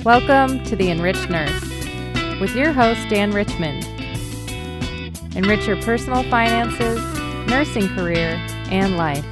Welcome to the Enriched Nurse with your host, Dan Richmond. Enrich your personal finances, nursing career, and life.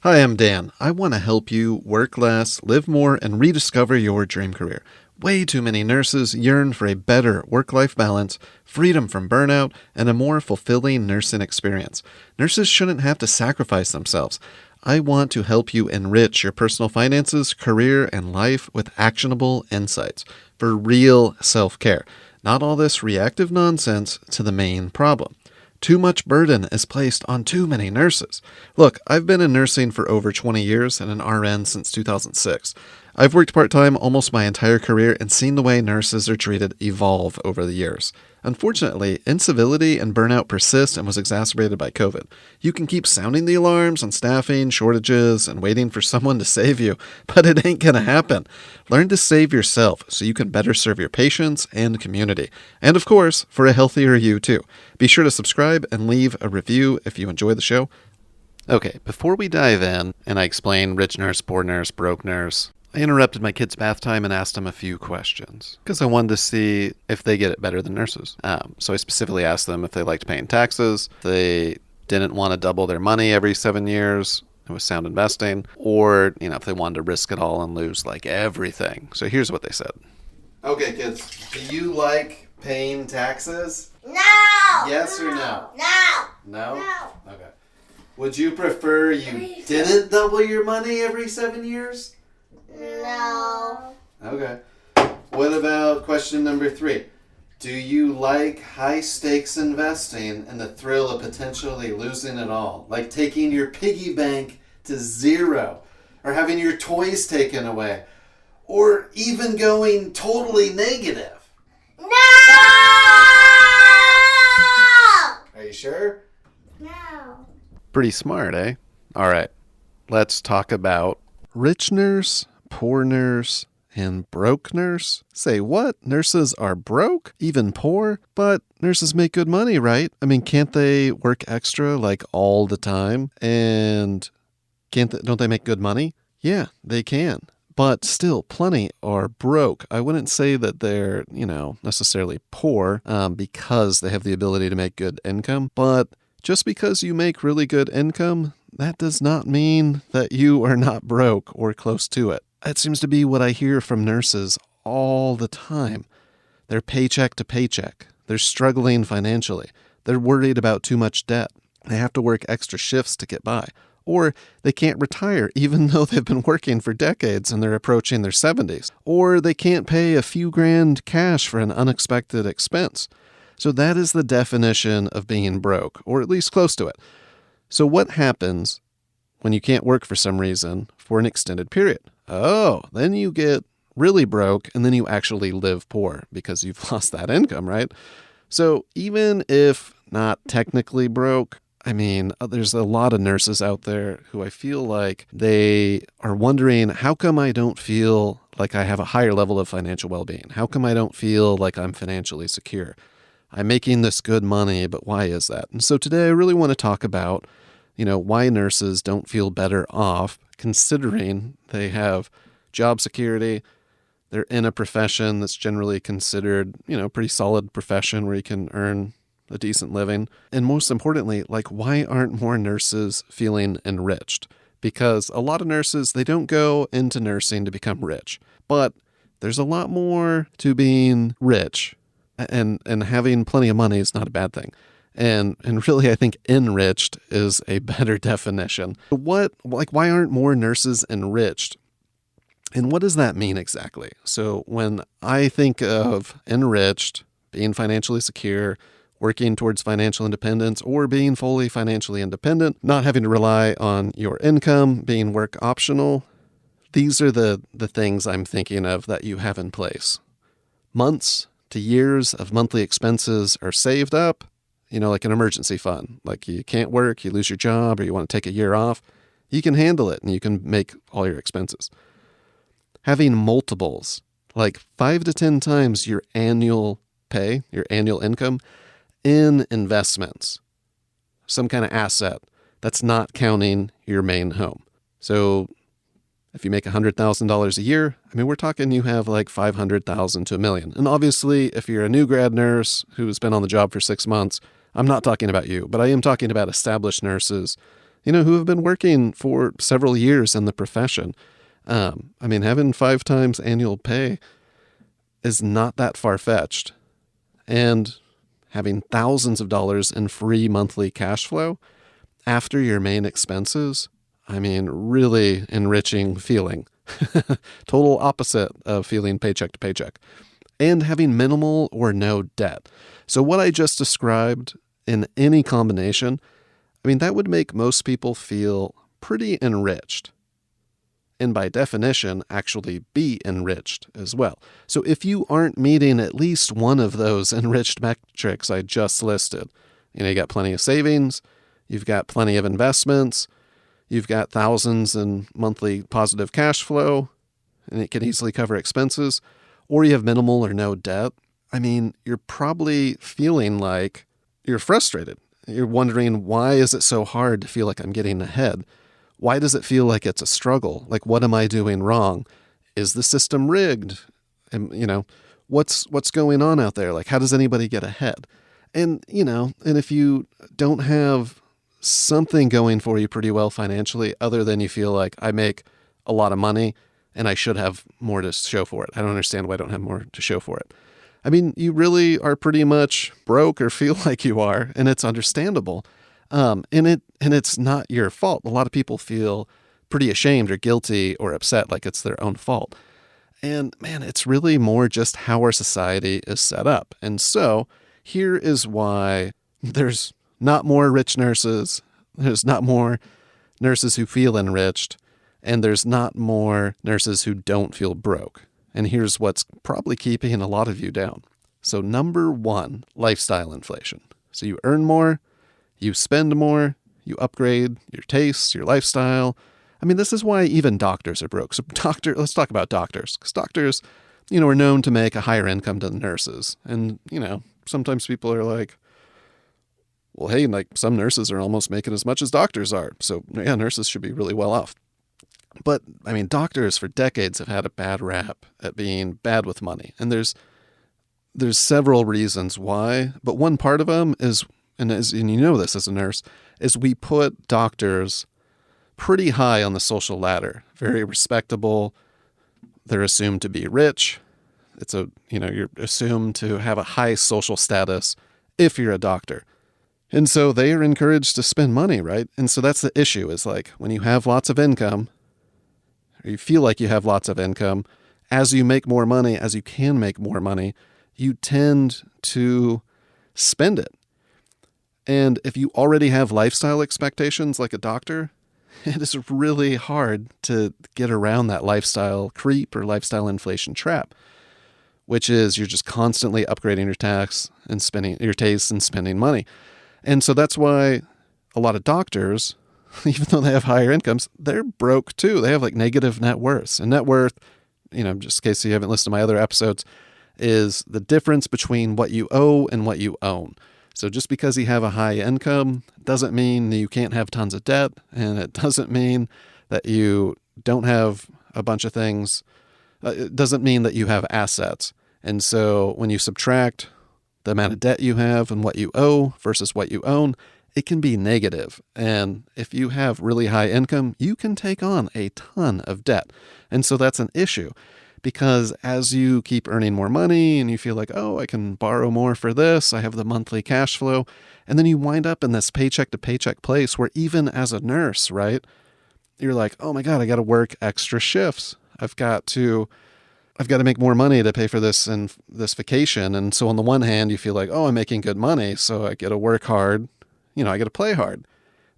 Hi, I'm Dan. I want to help you work less, live more, and rediscover your dream career. Way too many nurses yearn for a better work-life balance, freedom from burnout, and a more fulfilling nursing experience. Nurses shouldn't have to sacrifice themselves. I want to help you enrich your personal finances, career, and life with actionable insights for real self-care. Not all this reactive nonsense to the main problem. Too much burden is placed on too many nurses. Look, I've been in nursing for over 20 years and an RN since 2006. I've worked part-time almost my entire career and seen the way nurses are treated evolve over the years. Unfortunately, incivility and burnout persist and was exacerbated by COVID. You can keep sounding the alarms on staffing, shortages, and waiting for someone to save you, but it ain't gonna happen. Learn to save yourself so you can better serve your patients and community. And of course, for a healthier you too. Be sure to subscribe and leave a review if you enjoy the show. Okay, before we dive in and I explain rich nurse, poor nurse, broke nurse, I interrupted my kids' bath time and asked them a few questions because I wanted to see if they get it better than nurses. So I specifically asked them if they liked paying taxes, if they didn't want to double their money every 7 years, it was sound investing, or if they wanted to risk it all and lose like everything. So here's what they said. Okay, kids, do you like paying taxes? No! Yes or no? No! No? No. Okay. Would you prefer you didn't double your money every 7 years? No. Okay. What about question number 3? Do you like high-stakes investing and the thrill of potentially losing it all? Like taking your piggy bank to zero, or having your toys taken away, or even going totally negative? No! Are you sure? No. Pretty smart, eh? All right. Let's talk about rich nurse, poor nurse, and broke nurse. Say what? Nurses are broke? Even poor? But nurses make good money, right? I mean, can't they work extra like all the time? And don't they make good money? Yeah, they can. But still, plenty are broke. I wouldn't say that they're, necessarily poor because they have the ability to make good income. But just because you make really good income, that does not mean that you are not broke or close to it. That seems to be what I hear from nurses all the time. They're paycheck to paycheck. They're struggling financially. They're worried about too much debt. They have to work extra shifts to get by. Or they can't retire even though they've been working for decades and they're approaching their 70s. Or they can't pay a few grand cash for an unexpected expense. So that is the definition of being broke, or at least close to it. So what happens when you can't work for some reason for an extended period? Oh, then you get really broke and then you actually live poor because you've lost that income, right? So even if not technically broke, there's a lot of nurses out there who I feel like they are wondering, how come I don't feel like I have a higher level of financial well-being? How come I don't feel like I'm financially secure? I'm making this good money, but why is that? And so today I really want to talk about why nurses don't feel better off considering they have job security. They're in a profession that's generally considered, pretty solid profession where you can earn a decent living. And most importantly, why aren't more nurses feeling enriched? Because a lot of nurses, they don't go into nursing to become rich, but there's a lot more to being rich, and having plenty of money is not a bad thing. And really, I think enriched is a better definition. Why aren't more nurses enriched? And what does that mean exactly? So when I think of enriched, being financially secure, working towards financial independence, or being fully financially independent, not having to rely on your income, being work optional, these are the things I'm thinking of that you have in place. Months to years of monthly expenses are saved up, like an emergency fund. Like you can't work, you lose your job, or you want to take a year off, you can handle it and you can make all your expenses. Having multiples, like 5 to 10 times your annual pay, your annual income, in investments, some kind of asset that's not counting your main home. So If you make $100,000 a year, I mean, we're talking you have like $500,000 to $1 million. And obviously, if you're a new grad nurse who's been on the job for 6 months, I'm not talking about you, but I am talking about established nurses, who have been working for several years in the profession. I mean, having 5 times annual pay is not that far-fetched. And having thousands of dollars in free monthly cash flow after your main expenses, I mean, really enriching feeling. Total opposite of feeling paycheck to paycheck. And having minimal or no debt. So what I just described in any combination, I mean, that would make most people feel pretty enriched. And by definition, actually be enriched as well. So if you aren't meeting at least one of those enriched metrics I just listed, you got plenty of savings, you've got plenty of investments, you've got thousands in monthly positive cash flow, and it can easily cover expenses, or you have minimal or no debt, I mean, you're probably feeling like you're frustrated. You're wondering, why is it so hard to feel like I'm getting ahead? Why does it feel like it's a struggle? Like, what am I doing wrong? Is the system rigged? And, what's going on out there? Like, how does anybody get ahead? And, and if you don't have something going for you pretty well financially, other than you feel like I make a lot of money and I should have more to show for it. I don't understand why I don't have more to show for it. I mean, you really are pretty much broke or feel like you are, and it's understandable. And it's not your fault. A lot of people feel pretty ashamed or guilty or upset like it's their own fault. And man, it's really more just how our society is set up. And so here is why there's not more rich nurses, there's not more nurses who feel enriched, and there's not more nurses who don't feel broke. And here's what's probably keeping a lot of you down. So number 1, lifestyle inflation. So you earn more, you spend more, you upgrade your tastes, your lifestyle. I mean, this is why even doctors are broke. So let's talk about doctors, because doctors, are known to make a higher income than nurses. And, sometimes people are like, well, hey, like some nurses are almost making as much as doctors are. So yeah, nurses should be really well off. But I mean, doctors for decades have had a bad rap at being bad with money. And there's several reasons why, but one part of them is, and you know this as a nurse, is we put doctors pretty high on the social ladder, very respectable. They're assumed to be rich. You're assumed to have a high social status if you're a doctor. And so they are encouraged to spend money, right? And so that's the issue, is like when you have lots of income, or you feel like you have lots of income, as you make more money, as you can make more money, you tend to spend it. And if you already have lifestyle expectations like a doctor, it is really hard to get around that lifestyle creep or lifestyle inflation trap, which is you're just constantly upgrading your tax and spending your tastes and spending money. And so that's why a lot of doctors, even though they have higher incomes, they're broke too. They have like negative net worths. And net worth, just in case you haven't listened to my other episodes, is the difference between what you owe and what you own. So just because you have a high income doesn't mean that you can't have tons of debt, and it doesn't mean that you don't have a bunch of things. It doesn't mean that you have assets. And so when you subtract the amount of debt you have and what you owe versus what you own, it can be negative. And if you have really high income, you can take on a ton of debt. And so that's an issue, because as you keep earning more money and you feel like, oh, I can borrow more for this, I have the monthly cash flow, and then you wind up in this paycheck to paycheck place where even as a nurse, right, you're like, oh my God, I got to work extra shifts. I've got to make more money to pay for this and this vacation. And so on the one hand, you feel like, oh, I'm making good money, so I got to work hard. I got to play hard.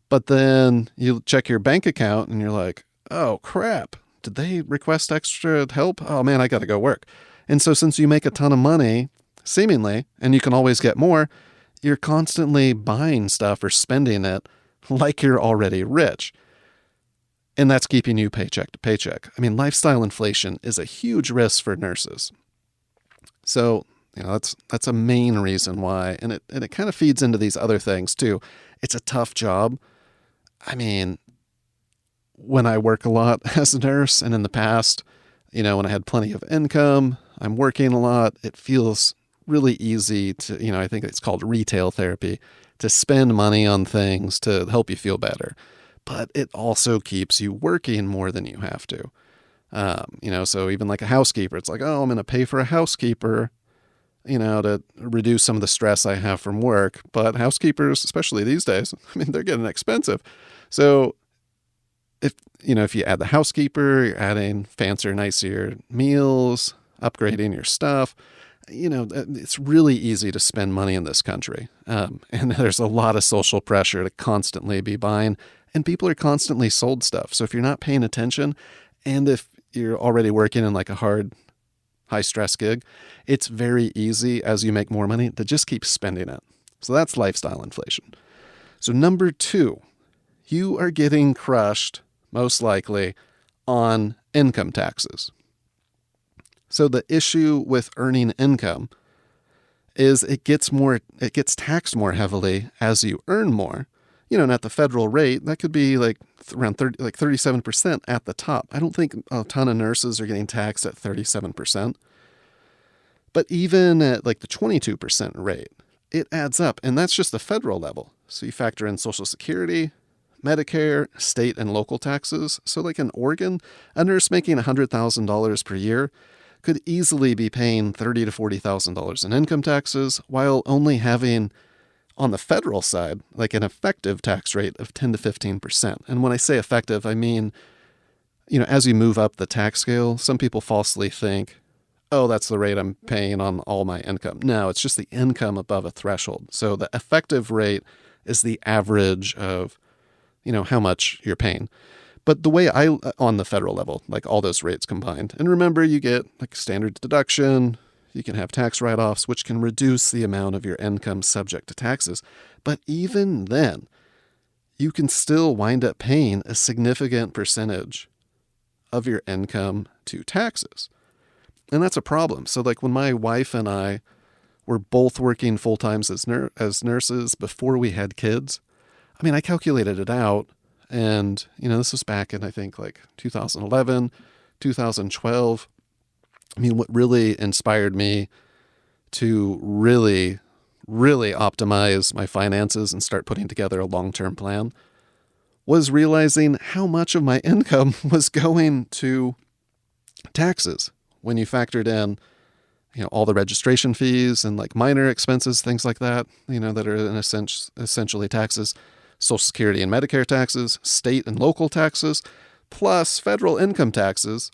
But then you check your bank account and you're like, oh crap, did they request extra help? Oh man, I got to go work. And so since you make a ton of money, seemingly, and you can always get more, you're constantly buying stuff or spending it like you're already rich. And that's keeping you paycheck to paycheck. I mean, lifestyle inflation is a huge risk for nurses. So, that's a main reason why. And it kind of feeds into these other things too. It's a tough job. I mean, when I work a lot as a nurse, and in the past, when I had plenty of income, I'm working a lot, it feels really easy to, I think it's called retail therapy, to spend money on things to help you feel better. But it also keeps you working more than you have to. So even like a housekeeper, it's like, oh, I'm going to pay for a housekeeper, to reduce some of the stress I have from work. But housekeepers, especially these days, they're getting expensive. So if you add the housekeeper, you're adding fancier, nicer meals, upgrading your stuff, it's really easy to spend money in this country. And there's a lot of social pressure to constantly be buying, and people are constantly sold stuff. So if you're not paying attention, and if you're already working in like a hard, high stress gig, it's very easy as you make more money to just keep spending it. So that's lifestyle inflation. So number 2, you are getting crushed, most likely, on income taxes. So the issue with earning income is it gets taxed more heavily as you earn more. And at the federal rate, that could be like around 37% at the top. I don't think a ton of nurses are getting taxed at 37%. But even at like the 22% rate, it adds up. And that's just the federal level. So you factor in Social Security, Medicare, state and local taxes. So like in Oregon, a nurse making $100,000 per year could easily be paying $30,000 to $40,000 in income taxes, while only having, on the federal side, like an effective tax rate of 10 to 15%. And when I say effective, I mean, as you move up the tax scale, some people falsely think, oh, that's the rate I'm paying on all my income. No, it's just the income above a threshold. So the effective rate is the average of, how much you're paying. But the way on the federal level, like all those rates combined. And remember, you get like standard deduction, you can have tax write-offs, which can reduce the amount of your income subject to taxes. But even then, you can still wind up paying a significant percentage of your income to taxes. And that's a problem. So like when my wife and I were both working full-time as nurses before we had kids, I calculated it out. And, this was back in, I think, like 2011, 2012. What really inspired me to really, really optimize my finances and start putting together a long-term plan was realizing how much of my income was going to taxes when you factored in, all the registration fees and like minor expenses, things like that, that are in essentially taxes. Social Security and Medicare taxes, state and local taxes, plus federal income taxes.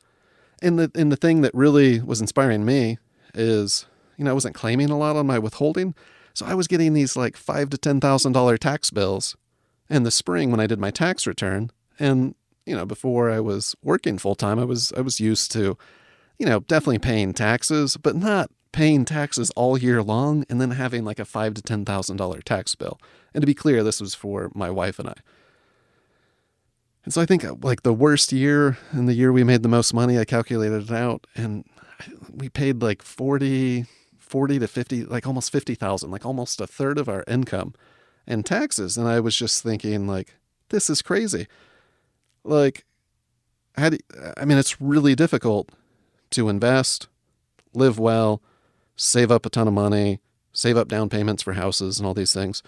And the thing that really was inspiring me is, I wasn't claiming a lot on my withholding. So I was getting these like $5,000 to $10,000 tax bills in the spring when I did my tax return. And, before I was working full time, I was used to, definitely paying taxes, but not paying taxes all year long and then having like a $5,000 to $10,000 tax bill. And to be clear, this was for my wife and I. And so I think like the worst year and the year we made the most money, I calculated it out, and we paid like 40 to 50, like almost 50,000, like almost a third of our income in taxes. And I was just thinking like, this is crazy. Like, it's really difficult to invest, live well, save up a ton of money, save up down payments for houses and all these things,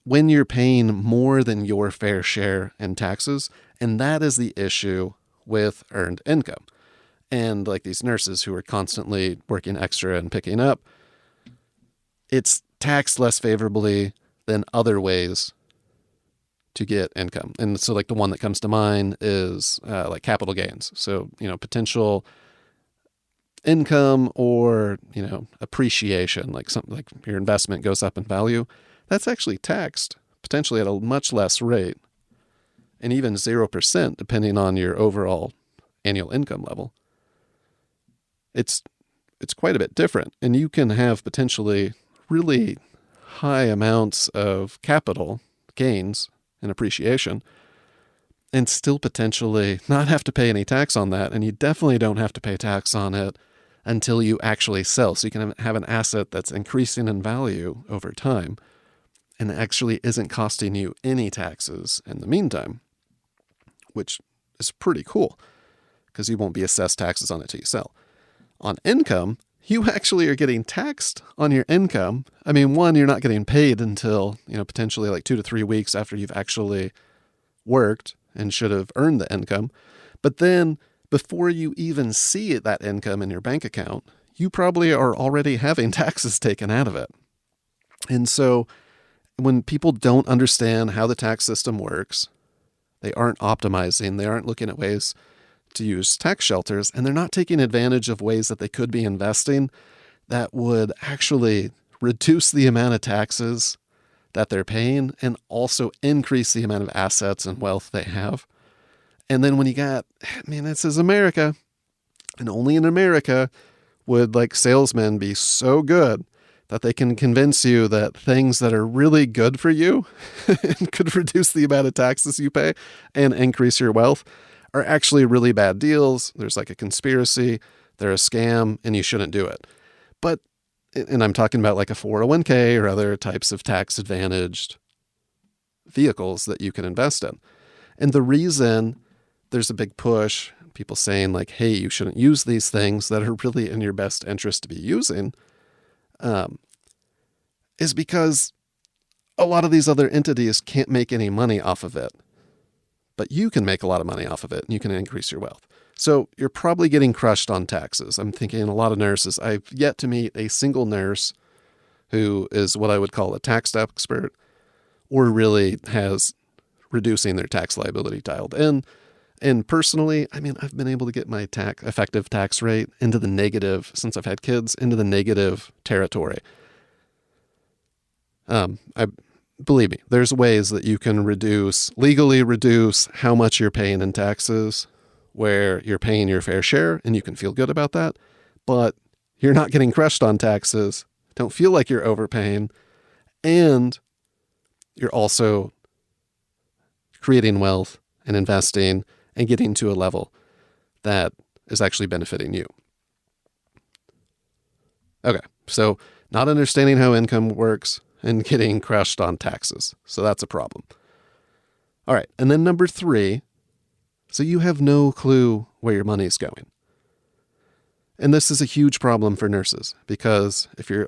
when you're paying more than your fair share in taxes. And that is the issue with earned income. And like these nurses who are constantly working extra and picking up, it's taxed less favorably than other ways to get income. And so like the one that comes to mind is like capital gains. So, potential income or, appreciation, like something like your investment goes up in value. That's actually taxed potentially at a much less rate, and even 0% depending on your overall annual income level. It's quite a bit different, and you can have potentially really high amounts of capital gains and appreciation and still potentially not have to pay any tax on that, and you definitely don't have to pay tax on it until you actually sell. So you can have an asset that's increasing in value over time and actually isn't costing you any taxes in the meantime. which is pretty cool because you won't be assessed taxes on it till you sell. On income, you actually are getting taxed on your income. I mean, one, you're not getting paid until, potentially like 2 to 3 weeks after you've actually worked and should have earned the income. But then before you even see that income in your bank account, you probably are already having taxes taken out of it. And so when people don't understand how the tax system works, they aren't optimizing, they aren't looking at ways to use tax shelters, and they're not taking advantage of ways that they could be investing that would actually reduce the amount of taxes that they're paying and also increase the amount of assets and wealth they have. And then when this is America, and only in America would like salesmen be so good that they can convince you that things that are really good for you and could reduce the amount of taxes you pay and increase your wealth are actually really bad deals. There's like a conspiracy, they're a scam, and you shouldn't do it. And I'm talking about like a 401k or other types of tax advantaged vehicles that you can invest in. And the reason there's a big push, people saying like, hey, you shouldn't use these things that are really in your best interest to be using, is because a lot of these other entities can't make any money off of it. But you can make a lot of money off of it and you can increase your wealth. So you're probably getting crushed on taxes. I'm thinking a lot of nurses. I've yet to meet a single nurse who is what I would call a tax expert or really has reducing their tax liability dialed in. And personally, I've been able to get my effective tax rate into the negative, since I've had kids, into the negative territory. Believe me, there's ways that you can legally reduce how much you're paying in taxes, where you're paying your fair share and you can feel good about that, but you're not getting crushed on taxes, don't feel like you're overpaying, and you're also creating wealth and investing and getting to a level that is actually benefiting you. Okay, so not understanding how income works and getting crushed on taxes. So that's a problem. All right. And then number 3, so you have no clue where your money is going. And this is a huge problem for nurses because if you're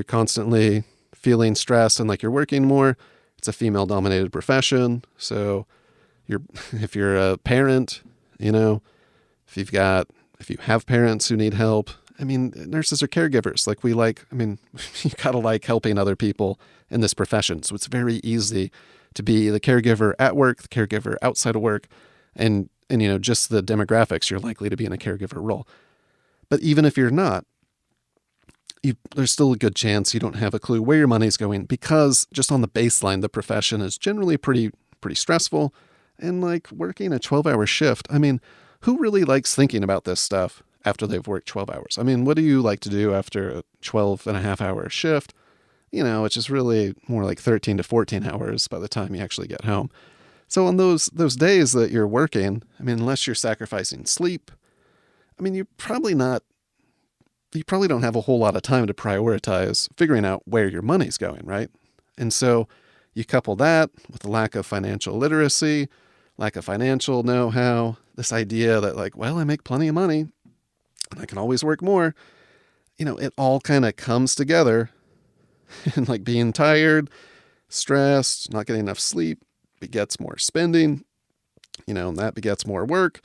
constantly feeling stressed and like you're working more, it's a female dominated profession. So if you're a parent, if you have parents who need help, nurses are caregivers. You gotta like helping other people in this profession. So it's very easy to be the caregiver at work, the caregiver outside of work, and just the demographics, you're likely to be in a caregiver role. But even if you're not, there's still a good chance you don't have a clue where your money's going because just on the baseline, the profession is generally pretty stressful. And like working a 12-hour shift, who really likes thinking about this stuff after they've worked 12 hours? What do you like to do after a 12-and-a-half-hour shift? Which is really more like 13 to 14 hours by the time you actually get home. So on those days that you're working, unless you're sacrificing sleep, you probably don't have a whole lot of time to prioritize figuring out where your money's going, right? And so you couple that with the lack of financial literacy, lack of financial know-how, this idea that I make plenty of money and I can always work more. It all kind of comes together and like being tired, stressed, not getting enough sleep begets more spending, and that begets more work,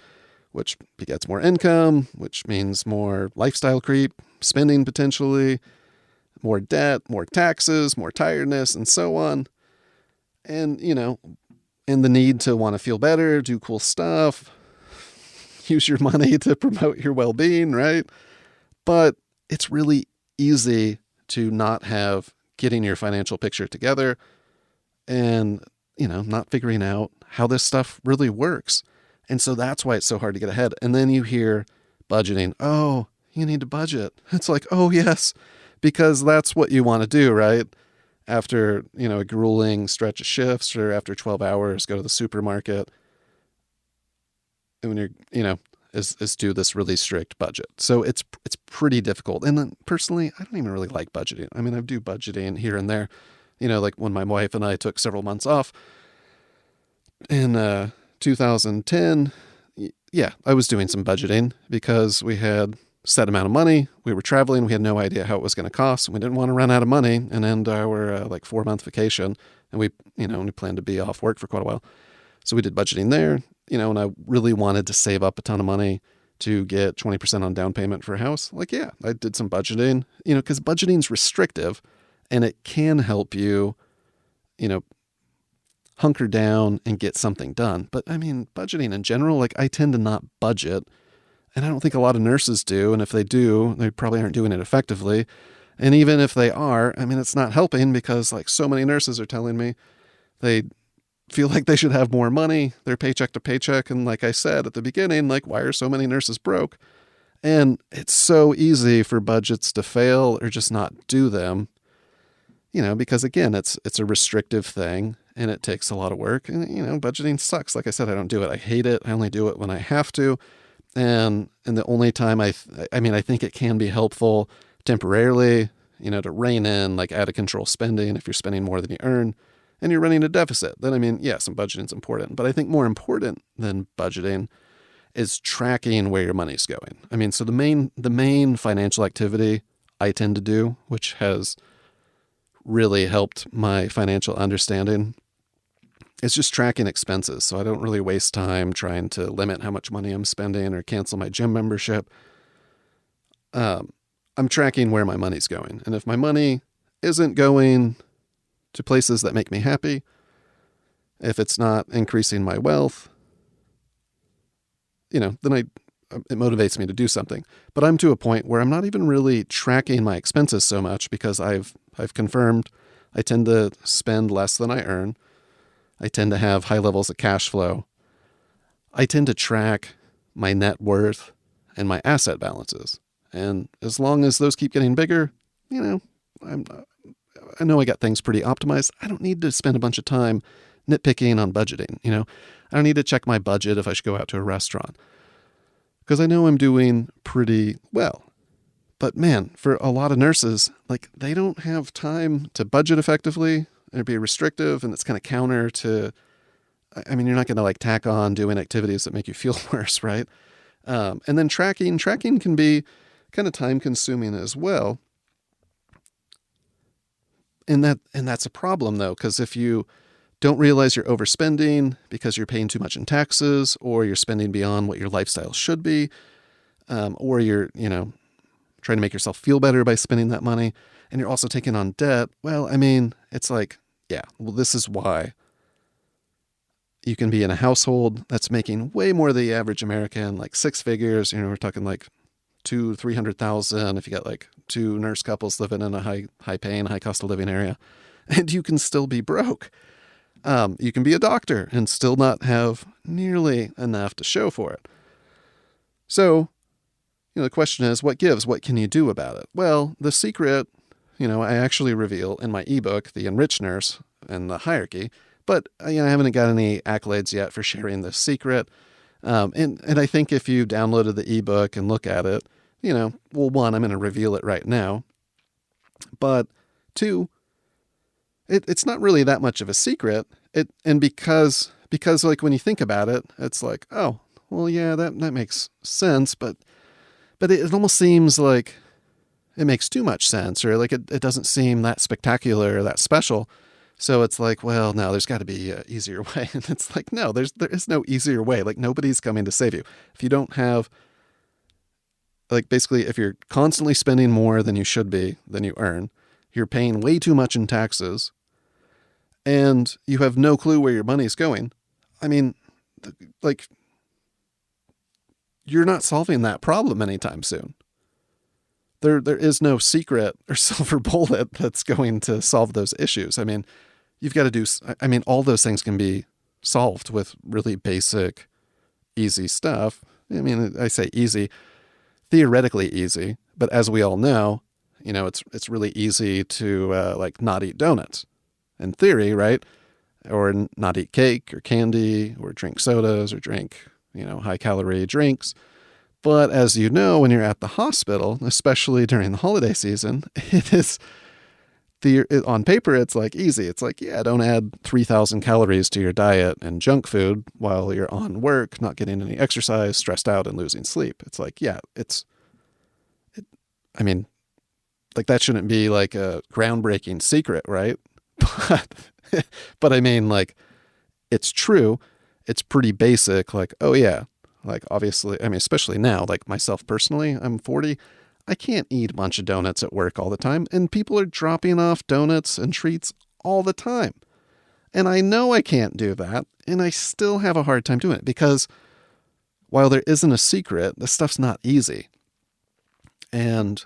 which begets more income, which means more lifestyle creep, spending potentially, more debt, more taxes, more tiredness, and so on. And, and the need to want to feel better, do cool stuff, use your money to promote your well-being, right? But it's really easy to not have getting your financial picture together and, not figuring out how this stuff really works. And so that's why it's so hard to get ahead. And then you hear budgeting. Oh, you need to budget. It's like, oh, yes, because that's what you want to do, right? After, a grueling stretch of shifts or after 12 hours, go to the supermarket. And when you're, is do this really strict budget. So it's pretty difficult. And then personally, I don't even really like budgeting. I do budgeting here and there, like when my wife and I took several months off in 2010, yeah, I was doing some budgeting because we had set amount of money. We were traveling. We had no idea how it was going to cost. We didn't want to run out of money and end our 4-month vacation. And we planned to be off work for quite a while. So we did budgeting there, and I really wanted to save up a ton of money to get 20% on down payment for a house. Like, yeah, I did some budgeting, because budgeting's restrictive and it can help you, hunker down and get something done. But I mean, budgeting in general, like I tend to not budget. And I don't think a lot of nurses do. And if they do, they probably aren't doing it effectively. And even if they are, I mean, it's not helping because like so many nurses are telling me they feel like they should have more money. They're paycheck to paycheck. And like I said at the beginning, like, why are so many nurses broke? And it's so easy for budgets to fail or just not do them, because again, it's a restrictive thing and it takes a lot of work. And, budgeting sucks. Like I said, I don't do it. I hate it. I only do it when I have to. And the only time I think it can be helpful temporarily, to rein in like out of control spending if you're spending more than you earn and you're running a deficit. Then, yeah, some budgeting is important. But I think more important than budgeting is tracking where your money's going. So the main financial activity I tend to do, which has really helped my financial understanding, it's just tracking expenses. So I don't really waste time trying to limit how much money I'm spending or cancel my gym membership. I'm tracking where my money's going. And if my money isn't going to places that make me happy, if it's not increasing my wealth, then it motivates me to do something. But I'm to a point where I'm not even really tracking my expenses so much because I've confirmed I tend to spend less than I earn. I tend to have high levels of cash flow. I tend to track my net worth and my asset balances. And as long as those keep getting bigger, I know I got things pretty optimized. I don't need to spend a bunch of time nitpicking on budgeting. I don't need to check my budget if I should go out to a restaurant because I know I'm doing pretty well. But man, for a lot of nurses, like they don't have time to budget effectively. It'd be restrictive and it's kind of counter to, you're not going to like tack on doing activities that make you feel worse, right? And then tracking can be kind of time consuming as well. And that's a problem though, because if you don't realize you're overspending because you're paying too much in taxes or you're spending beyond what your lifestyle should be, or you're, trying to make yourself feel better by spending that money and you're also taking on debt, well, it's like, yeah, well, this is why you can be in a household that's making way more than the average American, like 6 figures. We're talking like $200,000-300,000 if you got like 2 nurse couples living in a high paying, high cost of living area, and you can still be broke. You can be a doctor and still not have nearly enough to show for it. So, the question is, what gives? What can you do about it? Well, the secret, I actually reveal in my ebook, The Enriched Nurse and the Hierarchy, but I haven't got any accolades yet for sharing this secret. And I think if you downloaded the ebook and look at it, one, I'm going to reveal it right now. But 2, it's not really that much of a secret. Because like when you think about it, it's like, oh, well, yeah, that makes sense. But it almost seems like it makes too much sense, or like it doesn't seem that spectacular or that special. So it's like, well, no, there's got to be an easier way. And it's like, no, there is no easier way. Like nobody's coming to save you. If you don't have, like basically if you're constantly spending more than you should be, than you earn, you're paying way too much in taxes, and you have no clue where your money's going. You're not solving that problem anytime soon. There is no secret or silver bullet that's going to solve those issues. You've got to do, all those things can be solved with really basic, easy stuff. I say easy, theoretically easy, but as we all know, it's really easy to not eat donuts in theory, right? Or not eat cake or candy or drink sodas or drink, high calorie drinks. But as you know, when you're at the hospital, especially during the holiday season, it is On paper, it's like easy. It's like, yeah, don't add 3,000 calories to your diet and junk food while you're on work, not getting any exercise, stressed out, and losing sleep. It's like, yeah, I mean, like that shouldn't be like a groundbreaking secret, right? But I mean, like, it's true. It's pretty basic. Like, oh yeah, like obviously, I mean, especially now, like myself personally, I'm 40. I can't eat a bunch of donuts at work all the time, and people are dropping off donuts and treats all the time. And I know I can't do that, and I still have a hard time doing it because while there isn't a secret, this stuff's not easy. And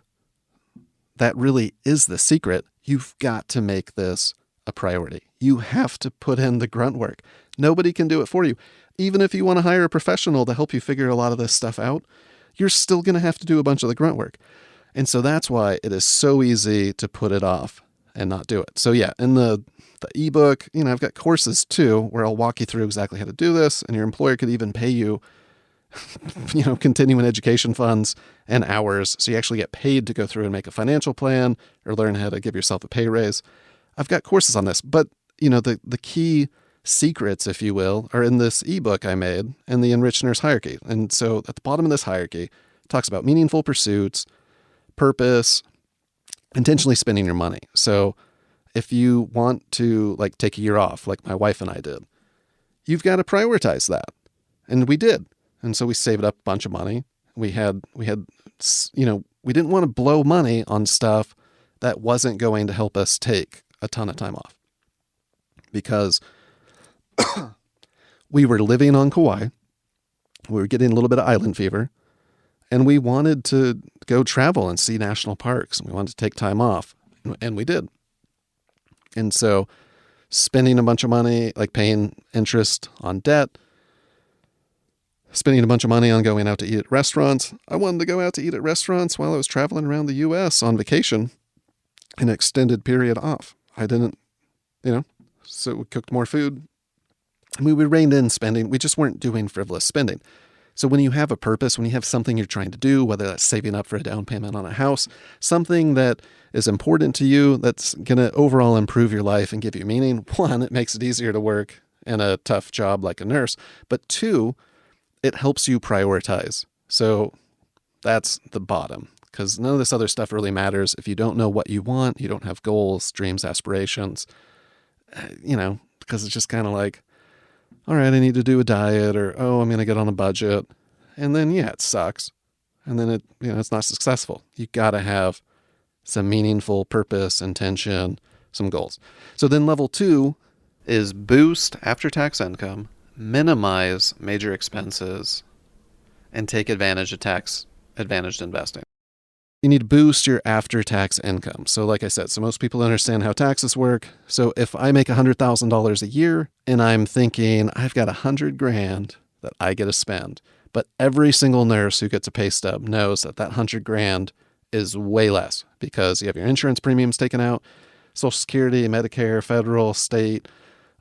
that really is the secret. You've got to make this a priority. You have to put in the grunt work. Nobody can do it for you. Even if you want to hire a professional to help you figure a lot of this stuff out, you're still going to have to do a bunch of the grunt work. And so that's why it is so easy to put it off and not do it. So yeah, in the ebook, I've got courses too, where I'll walk you through exactly how to do this. And your employer could even pay you, continuing education funds and hours. So you actually get paid to go through and make a financial plan or learn how to give yourself a pay raise. I've got courses on this, but the key secrets, if you will, are in this ebook I made and the Enriched Nurse hierarchy. And so at the bottom of this hierarchy, it talks about meaningful pursuits, purpose, intentionally spending your money. So if you want to like take a year off, like my wife and I did, you've got to prioritize that. And we did. And so we saved up a bunch of money. We didn't want to blow money on stuff that wasn't going to help us take a ton of time off, because we were living on Kauai. We were getting a little bit of island fever, and we wanted to go travel and see national parks, and we wanted to take time off, and we did. And so spending a bunch of money, like paying interest on debt, spending a bunch of money on going out to eat at restaurants. I wanted to go out to eat at restaurants while I was traveling around the U.S. on vacation, an extended period off. I didn't, so we cooked more food. We reined in spending. We just weren't doing frivolous spending. So when you have a purpose, when you have something you're trying to do, whether that's saving up for a down payment on a house, something that is important to you, that's going to overall improve your life and give you meaning, one, it makes it easier to work in a tough job like a nurse. But two, it helps you prioritize. So that's the bottom, because none of this other stuff really matters. If you don't know what you want, you don't have goals, dreams, aspirations, because it's just kind of like, all right, I need to do a diet, or, oh, I'm going to get on a budget. And then, yeah, it sucks. And then it's not successful. You got to have some meaningful purpose, intention, some goals. So then level 2 is boost after-tax income, minimize major expenses, and take advantage of tax-advantaged investing. You need to boost your after-tax income. So like I said, so most people understand how taxes work. So if I make $100,000 a year and I'm thinking I've got $100,000 that I get to spend, but every single nurse who gets a pay stub knows that $100,000 is way less because you have your insurance premiums taken out, Social Security, Medicare, federal, state,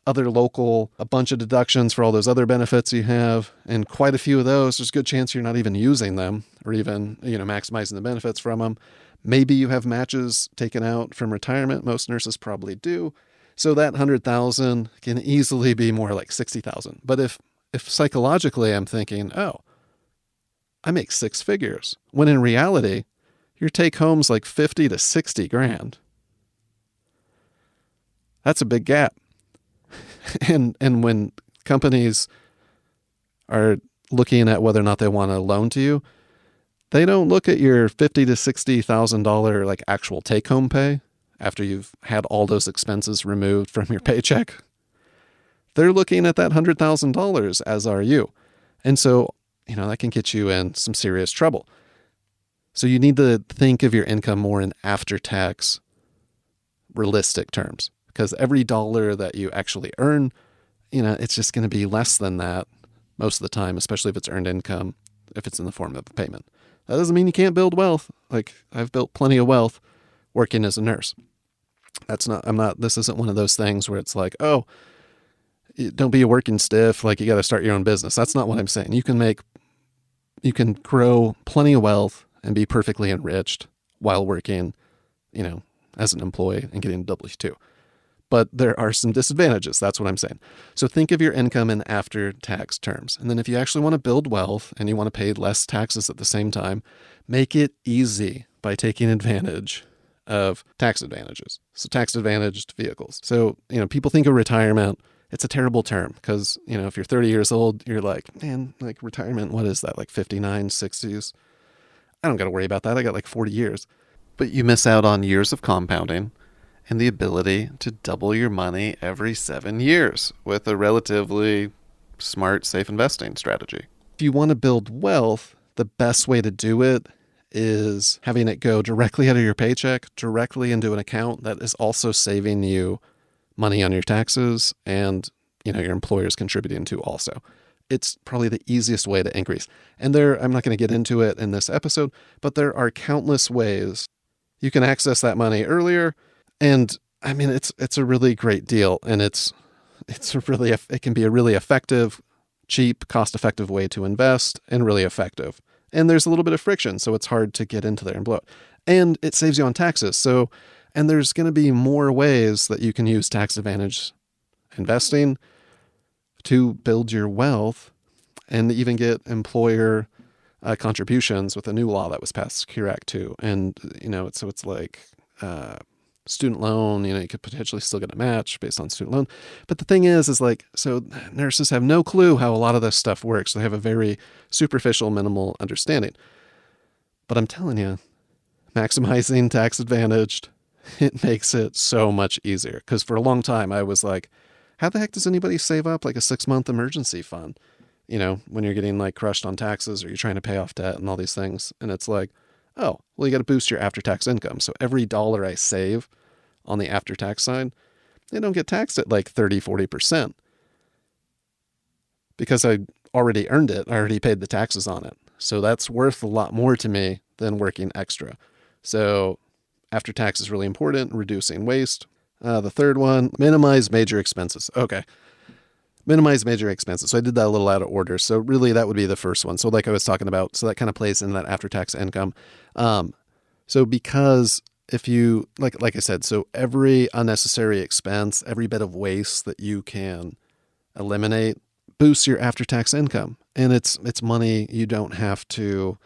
other local, a bunch of deductions for all those other benefits you have, and quite a few of those, there's a good chance you're not even using them or even, maximizing the benefits from them. Maybe you have matches taken out from retirement. Most nurses probably do. So that $100,000 can easily be more like $60,000. But if psychologically I'm thinking, oh, I make 6 figures, when in reality, your take home's like 50 to 60 grand. That's a big gap. And when companies are looking at whether or not they want to loan to you, they don't look at your $50,000 to $60,000 like actual take home pay after you've had all those expenses removed from your paycheck. They're looking at that $100,000, as are you. And so, that can get you in some serious trouble. So you need to think of your income more in after-tax realistic terms. Because every dollar that you actually earn, it's just going to be less than that most of the time, especially if it's earned income, if it's in the form of a payment. That doesn't mean you can't build wealth. Like, I've built plenty of wealth working as a nurse. This isn't one of those things where it's like, oh, don't be a working stiff, like you got to start your own business. That's not what I'm saying. You can grow plenty of wealth and be perfectly enriched while working, as an employee and getting a W-2. But there are some disadvantages. That's what I'm saying. So think of your income in after-tax terms. And then if you actually want to build wealth and you want to pay less taxes at the same time, make it easy by taking advantage of tax advantages. So tax-advantaged vehicles. So, people think of retirement. It's a terrible term because, if you're 30 years old, you're like, man, like retirement, what is that? Like 59, 60s? I don't got to worry about that. I got like 40 years. But you miss out on years of compounding and the ability to double your money every 7 years with a relatively smart, safe investing strategy. If you want to build wealth, the best way to do it is having it go directly out of your paycheck, directly into an account that is also saving you money on your taxes and, your employer's contributing to also. It's probably the easiest way to increase. And I'm not going to get into it in this episode, but there are countless ways you can access that money earlier. And I mean, it's a really great deal. And it can be a really effective, cheap, cost-effective way to invest and really effective. And there's a little bit of friction, so it's hard to get into there and blow it. And it saves you on taxes. And there's going to be more ways that you can use tax advantage investing to build your wealth and even get employer contributions with a new law that was passed, Secure Act 2. And, it's like student loan, you could potentially still get a match based on student loan. But the thing is so nurses have no clue how a lot of this stuff works. They have a very superficial, minimal understanding. But I'm telling you, maximizing tax advantaged, it makes it so much easier. Because for a long time, I was like, how the heck does anybody save up like a 6-month emergency fund? When you're getting like crushed on taxes or you're trying to pay off debt and all these things. And it's like, oh, well, you got to boost your after-tax income. So every dollar I save on the after-tax side, they don't get taxed at like 30, 40%. Because I already earned it. I already paid the taxes on it. So that's worth a lot more to me than working extra. So after-tax is really important, reducing waste. The third one, minimize major expenses. Okay. Minimize major expenses. So I did that a little out of order. So really that would be the first one. So like I was talking about, so that kind of plays in that after-tax income. So because if you, like I said, so every unnecessary expense, every bit of waste that you can eliminate boosts your after-tax income. And it's money you don't have to,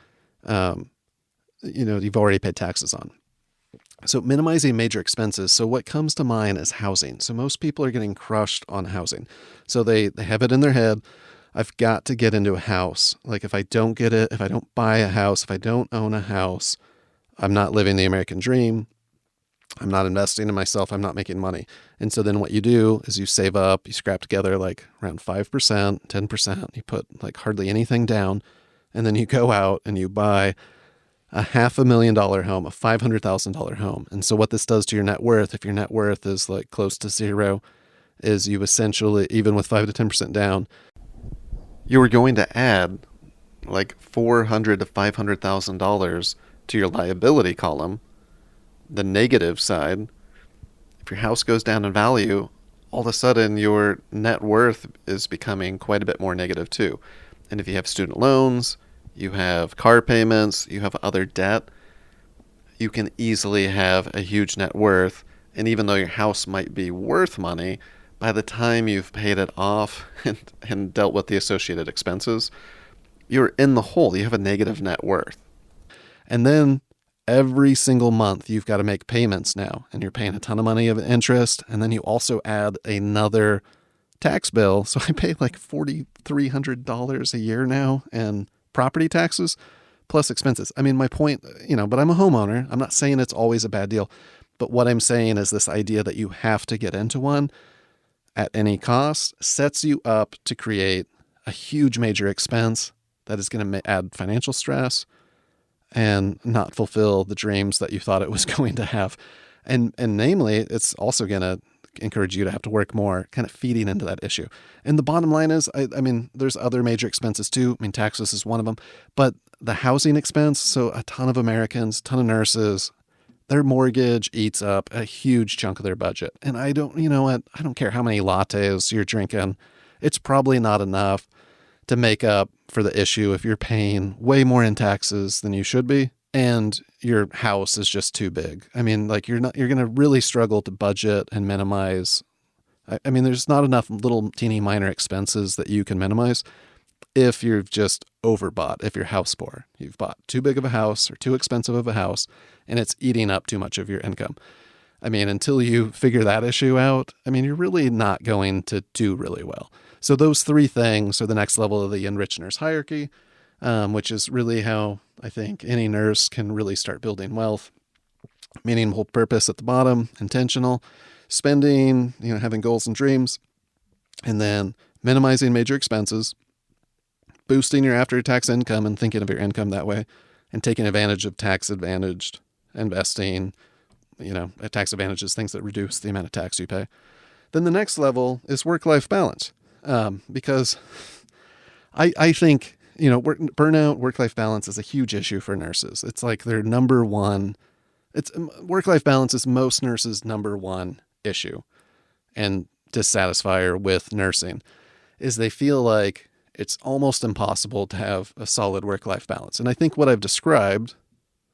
you've already paid taxes on. So minimizing major expenses. So what comes to mind is housing. So most people are getting crushed on housing. So they have it in their head, I've got to get into a house. Like if I don't get it, if I don't buy a house, if I don't own a house, I'm not living the American dream. I'm not investing in myself. I'm not making money. And so then what you do is you save up, you scrap together like around 5%, 10%. You put like hardly anything down. And then you go out and you buy a $500,000 home, a $500,000 home. And so what this does to your net worth, if your net worth is like close to zero, is you essentially, even with 5 to 10% down, you are going to add like $400,000 to $500,000 to your liability column, the negative side. If your house goes down in value, all of a sudden your net worth is becoming quite a bit more negative too. And if you have student loans, you have car payments, you have other debt, you can easily have a huge net worth. And even though your house might be worth money, by the time you've paid it off and dealt with the associated expenses, you're in the hole. You have a negative net worth. And then every single month you've got to make payments now, and you're paying a ton of money of interest. And then you also add another tax bill. So I pay like $4,300 a year now, and property taxes plus expenses. I mean, my point, but I'm a homeowner. I'm not saying it's always a bad deal. But what I'm saying is this idea that you have to get into one at any cost sets you up to create a huge major expense that is going to add financial stress and not fulfill the dreams that you thought it was going to have. And namely, it's also going to encourage you to have to work more, kind of feeding into that issue. And the bottom line is, I mean, there's other major expenses too. I mean, taxes is one of them, but the housing expense. So a ton of Americans, a ton of nurses, their mortgage eats up a huge chunk of their budget. And I don't care how many lattes you're drinking. It's probably not enough to make up for the issue if you're paying way more in taxes than you should be. and your house is just too big. I mean, like you're going to really struggle to budget and minimize. I mean, there's not enough little teeny minor expenses that you can minimize if you've just overbought, if you're house poor. You've bought too big of a house or too expensive of a house, and it's eating up too much of your income. I mean, until you figure that issue out, I mean, you're really not going to do really well. So those three things are the next level of the Enriched Nurse hierarchy, which is really how I think any nurse can really start building wealth. Meaningful purpose at the bottom, intentional spending, having goals and dreams, and then minimizing major expenses, boosting your after-tax income and thinking of your income that way, and taking advantage of tax-advantaged investing, tax advantages, things that reduce the amount of tax you pay. Then the next level is work-life balance, because I think, burnout, work-life balance is a huge issue for nurses. It's like their number one. Work-life balance is most nurses' number one issue and dissatisfier with nursing, is they feel like it's almost impossible to have a solid work-life balance. And I think what I've described,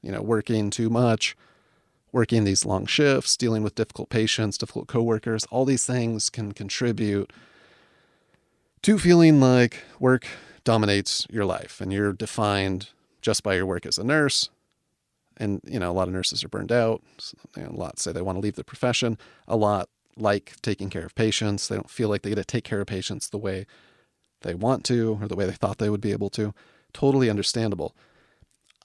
working too much, working these long shifts, dealing with difficult patients, difficult coworkers, all these things can contribute to feeling like work dominates your life and you're defined just by your work as a nurse. And, a lot of nurses are burned out. A lot say they want to leave the profession. A lot like taking care of patients. They don't feel like they get to take care of patients the way they want to or the way they thought they would be able to. Totally understandable.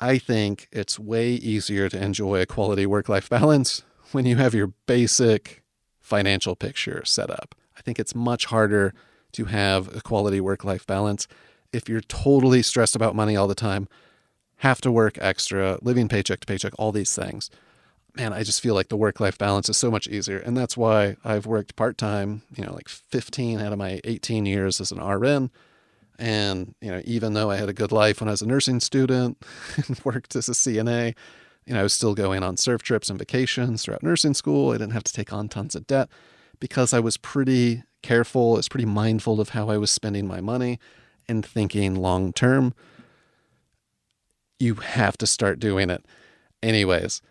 I think it's way easier to enjoy a quality work-life balance when you have your basic financial picture set up. I think it's much harder to have a quality work-life balance if you're totally stressed about money all the time, have to work extra, living paycheck to paycheck, all these things. Man, I just feel like the work-life balance is so much easier. And that's why I've worked part-time, like 15 out of my 18 years as an RN. And, even though I had a good life when I was a nursing student and worked as a CNA, I was still going on surf trips and vacations throughout nursing school. I didn't have to take on tons of debt because I was pretty careful. I was pretty mindful of how I was spending my money and thinking long-term. You have to start doing it. Anyways,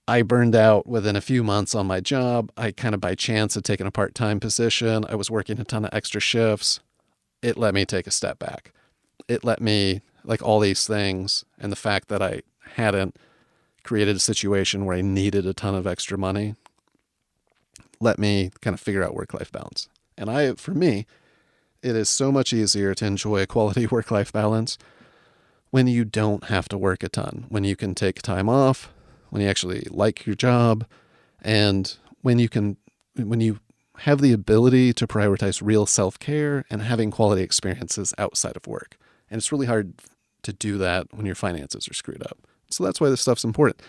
I burned out within a few months on my job. I kind of by chance had taken a part-time position. I was working a ton of extra shifts. It let me take a step back. It let me, like all these things, and the fact that I hadn't created a situation where I needed a ton of extra money, let me kind of figure out work-life balance. And for me, it is so much easier to enjoy a quality work-life balance when you don't have to work a ton, when you can take time off, when you actually like your job, and when you have the ability to prioritize real self-care and having quality experiences outside of work. And it's really hard to do that when your finances are screwed up. So that's why this stuff's important.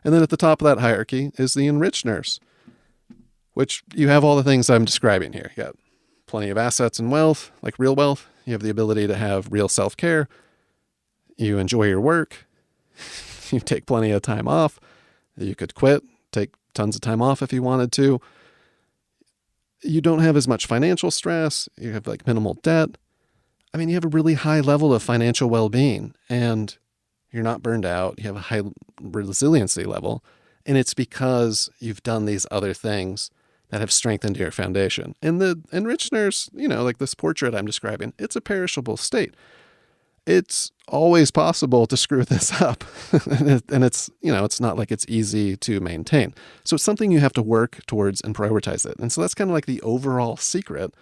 And then at the top of that hierarchy is the enriched nurse, which you have all the things I'm describing here. You got plenty of assets and wealth, like real wealth. You have the ability to have real self-care. You enjoy your work. You take plenty of time off. You could quit, take tons of time off if you wanted to. You don't have as much financial stress. You have minimal debt. I mean, you have a really high level of financial well-being and you're not burned out. You have a high resiliency level. And it's because you've done these other things that have strengthened your foundation. And the enriched nurse, like this portrait I'm describing, it's a perishable state. It's always possible to screw this up. And it's, it's not like it's easy to maintain. So it's something you have to work towards and prioritize it. And so that's kind of like the overall secret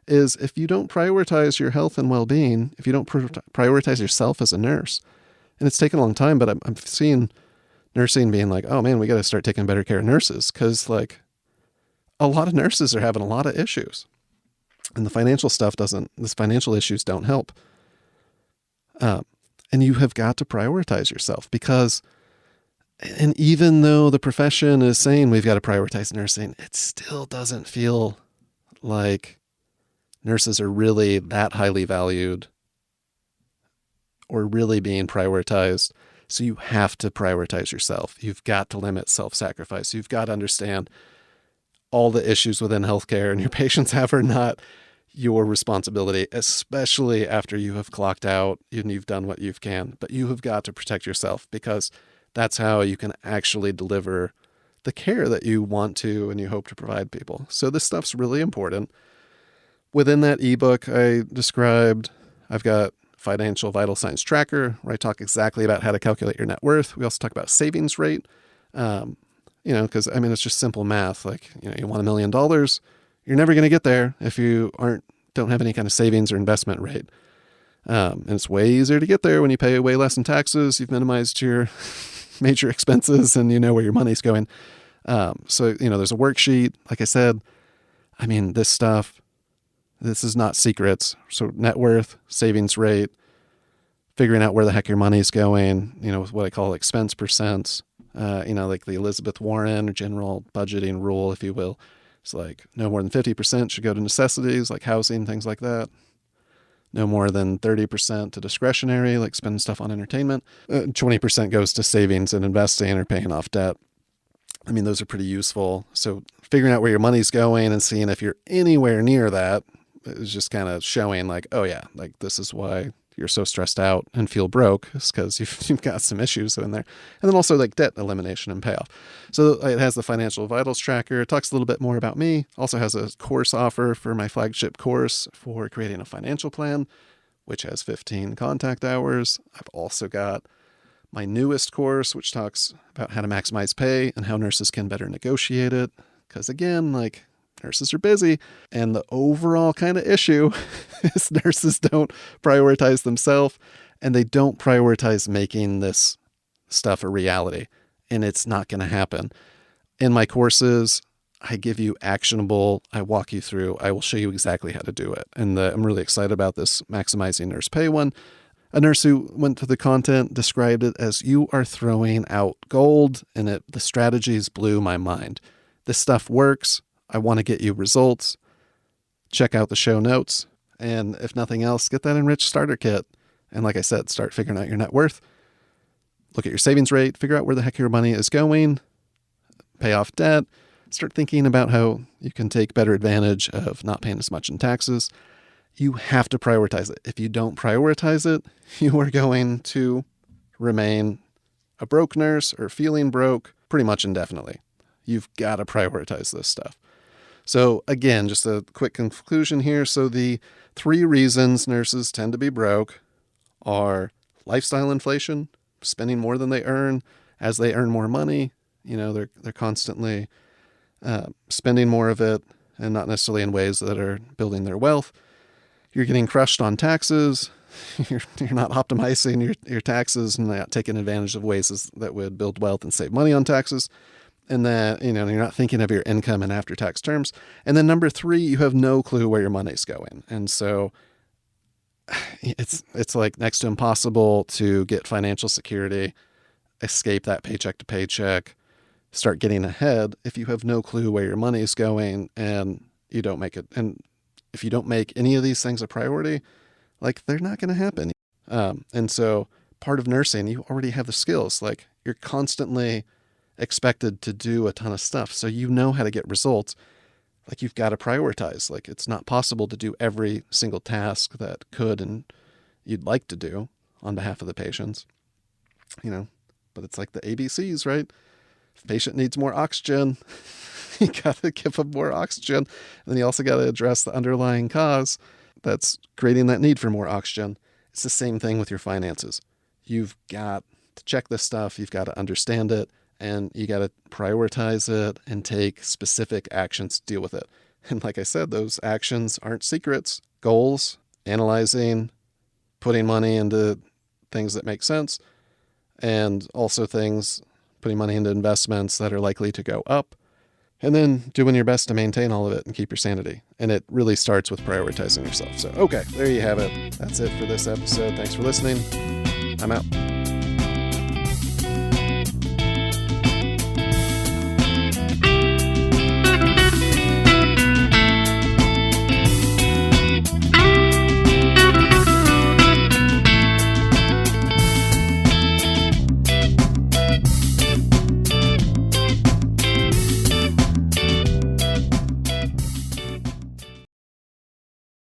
is if you don't prioritize your health and well-being, if you don't prioritize yourself as a nurse, and it's taken a long time, but I'm seeing nursing being like, oh man, we got to start taking better care of nurses because a lot of nurses are having a lot of issues and the financial issues don't help. And you have got to prioritize yourself and even though the profession is saying we've got to prioritize nursing, it still doesn't feel like nurses are really that highly valued or really being prioritized. So you have to prioritize yourself. You've got to limit self-sacrifice. You've got to understand all the issues within healthcare and your patients have or not. your responsibility, especially after you have clocked out and you've done what you can. But you have got to protect yourself, because that's how you can actually deliver the care that you want to and you hope to provide people. So this stuff's really important. Within that ebook I described, I've got Financial Vital Signs Tracker, where I talk exactly about how to calculate your net worth. We also talk about savings rate, because it's just simple math. Like, you want $1 million. You're never going to get there if you don't have any kind of savings or investment rate. And it's way easier to get there when you pay way less in taxes. You've minimized your major expenses and you know where your money's going. So there's a worksheet. Like I said, this stuff, this is not secrets. So net worth, savings rate, figuring out where the heck your money's going, with what I call expense percents, like the Elizabeth Warren general budgeting rule, if you will. It's like no more than 50% should go to necessities like housing, things like that. No more than 30% to discretionary, like spending stuff on entertainment. 20% goes to savings and investing or paying off debt. Those are pretty useful. So figuring out where your money's going and seeing if you're anywhere near that is just kind of showing like, oh yeah, like this is why you're so stressed out and feel broke, is because you've got some issues in there. And then also like debt elimination and payoff. So it has the Financial Vitals Tracker. It talks a little bit more about me. Also has a course offer for my flagship course for creating a financial plan, which has 15 contact hours. I've also got my newest course, which talks about how to maximize pay and how nurses can better negotiate it. Because again, like, nurses are busy, and the overall kind of issue is nurses don't prioritize themselves, and they don't prioritize making this stuff a reality, and it's not going to happen. In my courses, I give you actionable, I walk you through, I will show you exactly how to do it. And I'm really excited about this Maximizing Nurse Pay one. A nurse who went to the content described it as, you are throwing out gold, and the strategies blew my mind. This stuff works. I want to get you results. Check out the show notes. And if nothing else, get that Enriched Starter Kit. And like I said, start figuring out your net worth. Look at your savings rate. Figure out where the heck your money is going. Pay off debt. Start thinking about how you can take better advantage of not paying as much in taxes. You have to prioritize it. If you don't prioritize it, you are going to remain a broke nurse or feeling broke pretty much indefinitely. You've got to prioritize this stuff. So again, just a quick conclusion here. So the 3 reasons nurses tend to be broke are lifestyle inflation, spending more than they earn. As they earn more money, they're constantly spending more of it, and not necessarily in ways that are building their wealth. You're getting crushed on taxes. You're not optimizing your taxes and not taking advantage of ways that would build wealth and save money on taxes. And then, you're not thinking of your income in after-tax terms. And then number 3, you have no clue where your money's going. And so it's like next to impossible to get financial security, escape that paycheck to paycheck, start getting ahead if you have no clue where your money's going and you don't make it. And if you don't make any of these things a priority, like, they're not going to happen. And so part of nursing, you already have the skills. Like, you're constantly expected to do a ton of stuff. So you know how to get results. Like, you've got to prioritize. Like, it's not possible to do every single task that could and you'd like to do on behalf of the patients, but it's like the ABCs, right? If the patient needs more oxygen, you got to give them more oxygen. And then you also got to address the underlying cause that's creating that need for more oxygen. It's the same thing with your finances. You've got to check this stuff. You've got to understand it. And you got to prioritize it and take specific actions to deal with it. And like I said, those actions aren't secrets. Goals, analyzing, putting money into things that make sense, and also putting money into investments that are likely to go up, and then doing your best to maintain all of it and keep your sanity. And it really starts with prioritizing yourself. So, okay, there you have it. That's it for this episode. Thanks for listening. I'm out.